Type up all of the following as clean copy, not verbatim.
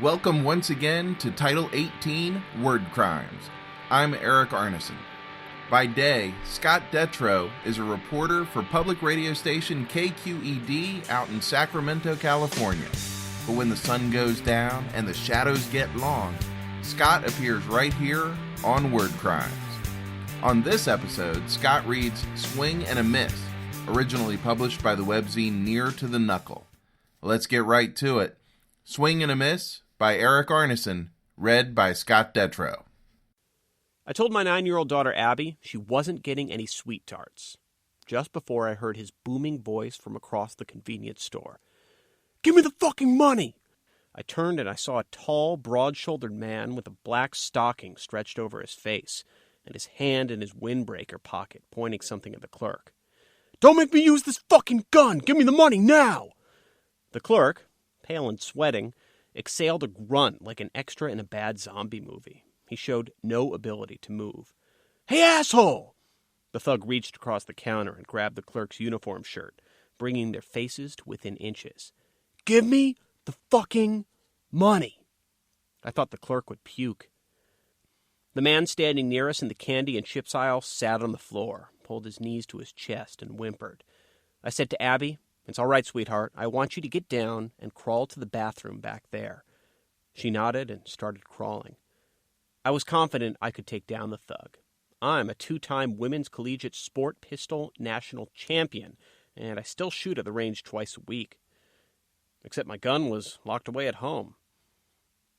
Welcome once again to Title 18, Word Crimes. I'm Erik Arneson. By day, Scott Detrow is a reporter for public radio station KQED out in Sacramento, California. But when the sun goes down and the shadows get long, Scott appears right here on Word Crimes. On this episode, Scott reads Swing and a Miss, originally published by the webzine Near to the Knuckle. Let's get right to it. Swing and a Miss by Erik Arneson, read by Scott Detrow. I told my 9-year-old daughter Abby she wasn't getting any sweet tarts. Just before I heard his booming voice from across the convenience store. "Give me the fucking money!" I turned and I saw a tall, broad-shouldered man with a black stocking stretched over his face and his hand in his windbreaker pocket pointing something at the clerk. "Don't make me use this fucking gun! Give me the money now!" The clerk, pale and sweating, exhaled a grunt like an extra in a bad zombie movie. He showed no ability to move. "Hey, asshole!" The thug reached across the counter and grabbed the clerk's uniform shirt, bringing their faces to within inches. "Give me the fucking money!" I thought the clerk would puke. The man standing near us in the candy and chips aisle sat on the floor, pulled his knees to his chest, and whimpered. I said to Abby, "It's all right, sweetheart. I want you to get down and crawl to the bathroom back there." She nodded and started crawling. I was confident I could take down the thug. I'm a 2-time women's collegiate sport pistol national champion, and I still shoot at the range twice a week. Except my gun was locked away at home.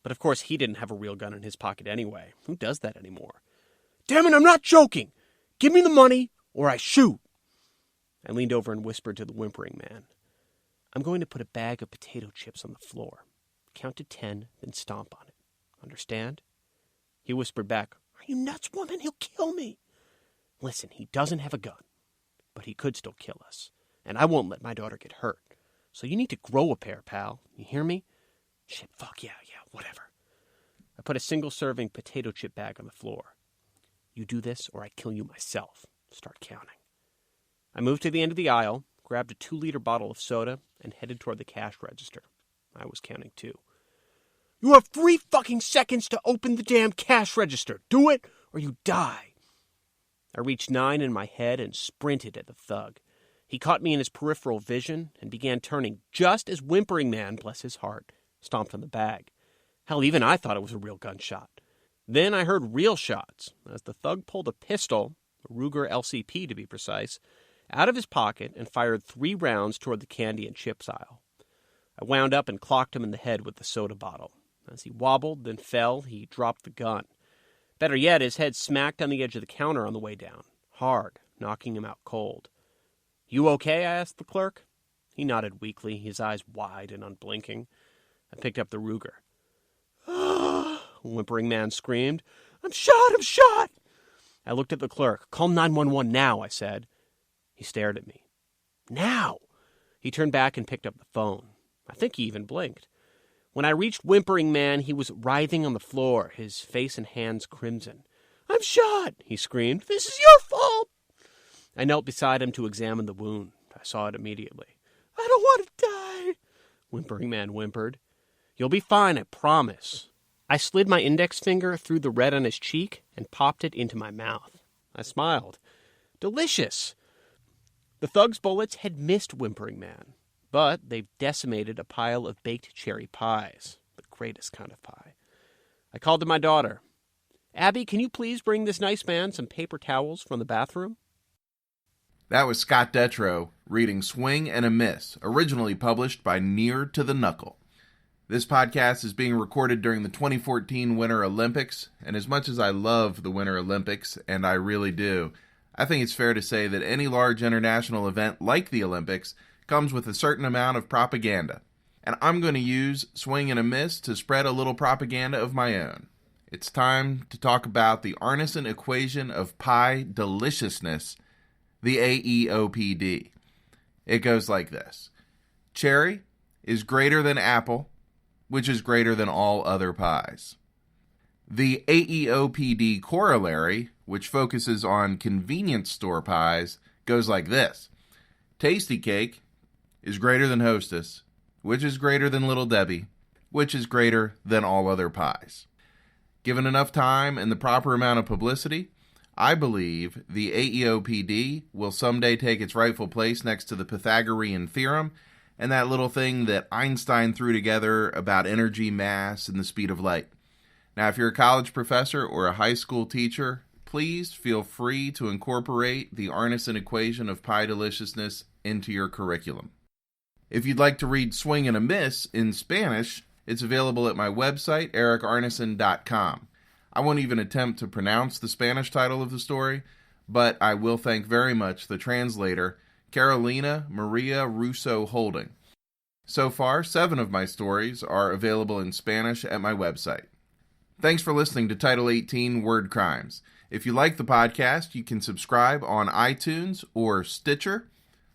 But of course he didn't have a real gun in his pocket anyway. Who does that anymore? "Damn it, I'm not joking! Give me the money, or I shoot!" I leaned over and whispered to the whimpering man. "I'm going to put a bag of potato chips on the floor. Count to 10, then stomp on it. Understand?" He whispered back, "Are you nuts, woman? He'll kill me." "Listen, he doesn't have a gun, but he could still kill us. And I won't let my daughter get hurt. So you need to grow a pair, pal. You hear me?" "Shit, fuck, yeah, whatever." I put a single-serving potato chip bag on the floor. "You do this, or I kill you myself. Start counting." I moved to the end of the aisle, grabbed a 2-liter bottle of soda, and headed toward the cash register. I was counting too. "You have 3 fucking seconds to open the damn cash register. Do it, or you die." I reached 9 in my head and sprinted at the thug. He caught me in his peripheral vision and began turning just as whimpering man, bless his heart, stomped on the bag. Hell, even I thought it was a real gunshot. Then I heard real shots as the thug pulled a pistol, a Ruger LCP to be precise, out of his pocket and fired 3 rounds toward the candy and chips aisle. I wound up and clocked him in the head with the soda bottle. As he wobbled, then fell, he dropped the gun. Better yet, his head smacked on the edge of the counter on the way down, hard, knocking him out cold. "You okay?" I asked the clerk. He nodded weakly, his eyes wide and unblinking. I picked up the Ruger. "Ah!" the whimpering man screamed. I'm shot! I looked at the clerk. "Call 911 now," I said. He stared at me. "Now!" He turned back and picked up the phone. I think he even blinked. When I reached whimpering man, he was writhing on the floor, his face and hands crimson. "I'm shot!" he screamed. "This is your fault!" I knelt beside him to examine the wound. I saw it immediately. "I don't want to die," whimpering man whimpered. "You'll be fine, I promise." I slid my index finger through the red on his cheek and popped it into my mouth. I smiled. Delicious! The thug's bullets had missed whimpering man, but they've decimated a pile of baked cherry pies, the greatest kind of pie. I called to my daughter. "Abby, can you please bring this nice man some paper towels from the bathroom?" That was Scott Detrow reading Swing and a Miss, originally published by Near to the Knuckle. This podcast is being recorded during the 2014 Winter Olympics, and as much as I love the Winter Olympics, and I really do, I think it's fair to say that any large international event like the Olympics comes with a certain amount of propaganda. And I'm going to use Swing and a Miss to spread a little propaganda of my own. It's time to talk about the Arneson equation of pie deliciousness, the AEOPD. It goes like this. Cherry is greater than apple, which is greater than all other pies. The AEOPD corollary, which focuses on convenience store pies, goes like this. Tasty cake is greater than Hostess, which is greater than Little Debbie, which is greater than all other pies. Given enough time and the proper amount of publicity, I believe the AEOPD will someday take its rightful place next to the Pythagorean theorem and that little thing that Einstein threw together about energy, mass, and the speed of light. Now, if you're a college professor or a high school teacher, please feel free to incorporate the Arneson equation of pie deliciousness into your curriculum. If you'd like to read Swing and a Miss in Spanish, it's available at my website, erikarneson.com. I won't even attempt to pronounce the Spanish title of the story, but I will thank very much the translator, Carolina Maria Russo Holding. So far, 7 of my stories are available in Spanish at my website. Thanks for listening to Title 18 Word Crimes. If you like the podcast, you can subscribe on iTunes or Stitcher.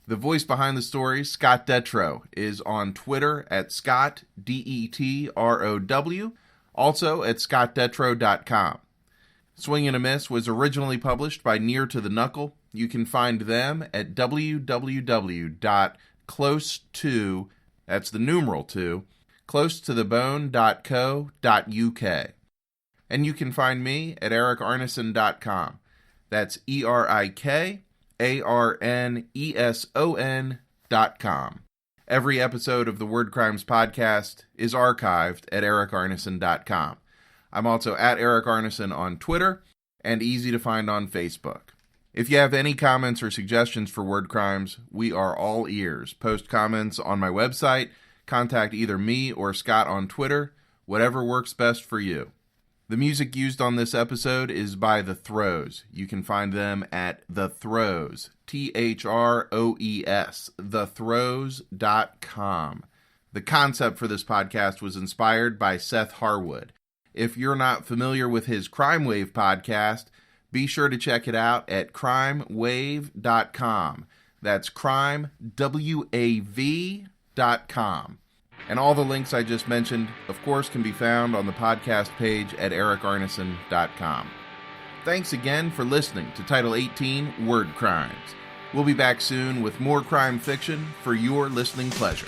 The voice behind the story, Scott Detrow, is on Twitter at Scott, D-E-T-R-O-W, also at scottdetrow.com. Swing and a Miss was originally published by Near to the Knuckle. You can find them at www.close2, that's the numeral 2, closetothebone.co.uk. And you can find me at erikarneson.com. That's ERIKARNESON.com. Every episode of the Word Crimes podcast is archived at erikarneson.com. I'm also at Erik Arneson on Twitter and easy to find on Facebook. If you have any comments or suggestions for Word Crimes, we are all ears. Post comments on my website, contact either me or Scott on Twitter, whatever works best for you. The music used on this episode is by The Throws. You can find them at The Throws, Throes, thethrows.com. The concept for this podcast was inspired by Seth Harwood. If you're not familiar with his Crime Wave podcast, be sure to check it out at crimewave.com. That's crimewav.com. And all the links I just mentioned, of course, can be found on the podcast page at erikarneson.com. Thanks again for listening to Title 18 Word Crimes. We'll be back soon with more crime fiction for your listening pleasure.